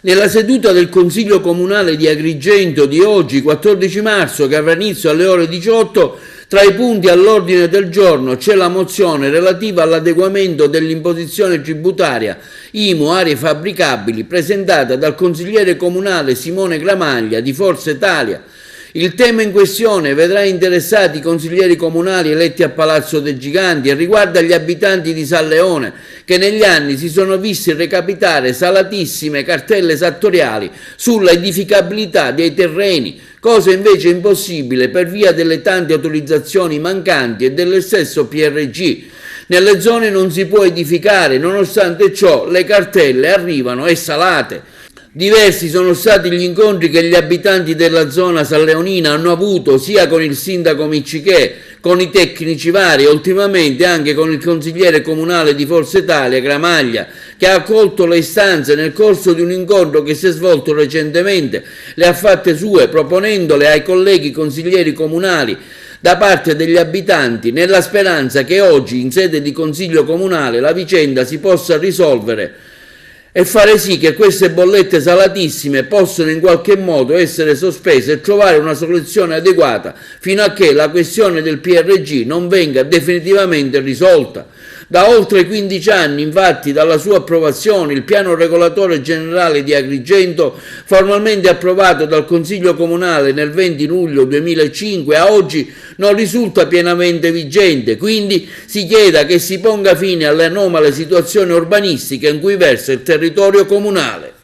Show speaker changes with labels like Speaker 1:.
Speaker 1: Nella seduta del Consiglio Comunale di Agrigento di oggi, 14 marzo, che avrà inizio alle ore 18, tra i punti all'ordine del giorno c'è la mozione relativa all'adeguamento dell'imposizione tributaria IMU aree fabbricabili, presentata dal consigliere comunale Simone Gramaglia di Forza Italia. Il tema in questione vedrà interessati i consiglieri comunali eletti a Palazzo dei Giganti e riguarda gli abitanti di San Leone, che negli anni si sono visti recapitare salatissime cartelle esattoriali sulla edificabilità dei terreni, cosa invece impossibile per via delle tante autorizzazioni mancanti e dello stesso PRG. Nelle zone non si può edificare, nonostante ciò le cartelle arrivano e salate. Diversi sono stati gli incontri che gli abitanti della zona sanleonina hanno avuto sia con il sindaco Miccichè, con i tecnici vari e ultimamente anche con il consigliere comunale di Forza Italia Gramaglia, che ha accolto le istanze nel corso di un incontro che si è svolto recentemente, le ha fatte sue proponendole ai colleghi consiglieri comunali da parte degli abitanti, nella speranza che oggi in sede di consiglio comunale la vicenda si possa risolvere e fare sì che queste bollette salatissime possano in qualche modo essere sospese e trovare una soluzione adeguata fino a che la questione del PRG non venga definitivamente risolta. Da oltre 15 anni, infatti, dalla sua approvazione, il piano regolatore generale di Agrigento, formalmente approvato dal Consiglio Comunale nel 20 luglio 2005, a oggi non risulta pienamente vigente, quindi si chieda che si ponga fine alle anomale situazioni urbanistiche in cui versa il territorio comunale.